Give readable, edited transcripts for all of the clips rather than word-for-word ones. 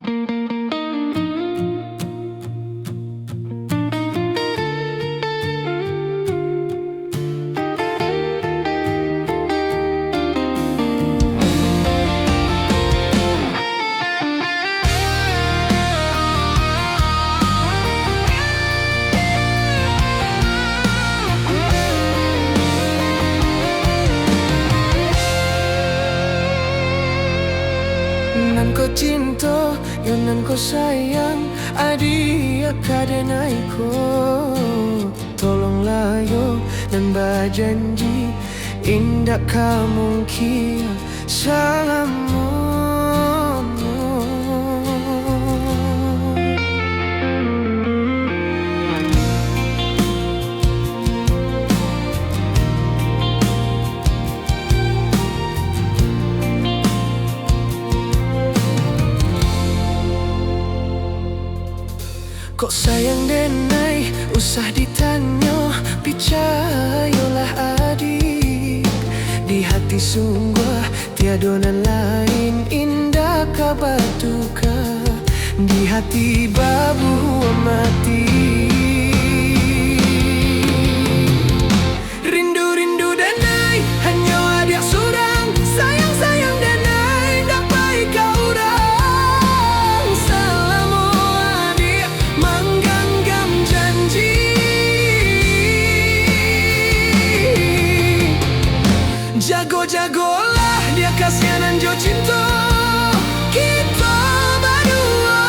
Nan ko cinta, yo nan ko sayang, adik kadenai ko. Tolonglah yo nan berjanji, indah kamu kia salamu. Kok sayang denai, usah ditanya, percayalah adik. Di hati sungguh tiada nan lain, indah kabar duka. Di hati babu mati. Rindu-rindu denai, hanya adik surang. Sayang-sayang denai, dapat kau orang. Selama adik menggenggam janji, jago-jagolah dia kasihanan jo cinta kita berdua.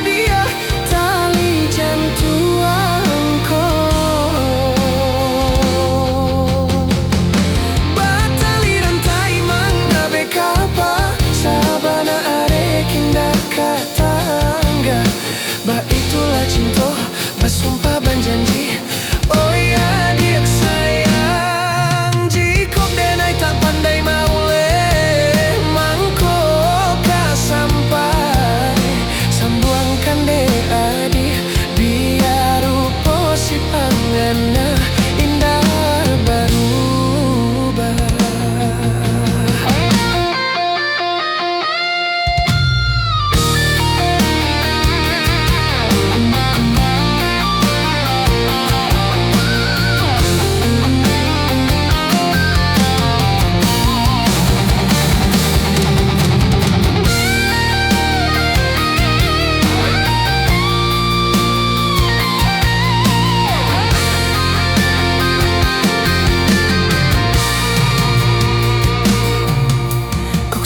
Dia tali jantuangku, batali rantai mangga bekapa, sabana arek indah katangga. Bah itulah cinta, bersumpah berjanji. Oh ya adik sayang, jika denai tak pandai mauleh, mangkok kah sampai. Sambuangkan de adik, biar rupa si pangana indah berubah.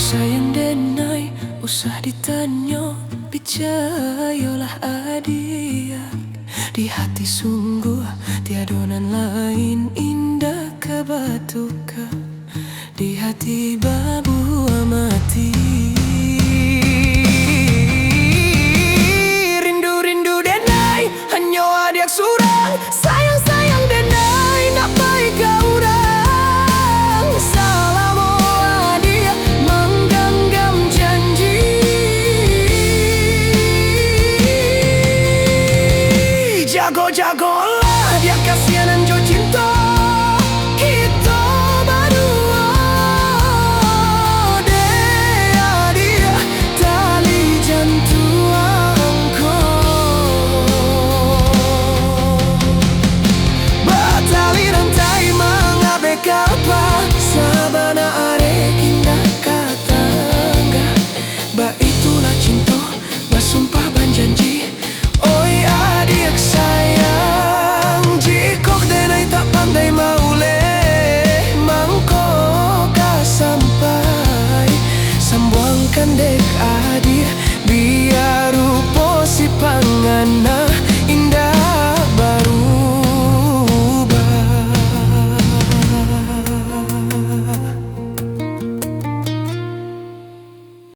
Sayang denai, usah ditanya, percayalah adik. Di hati sungguh tiada nan lain, indah kabar duka. Di hati bab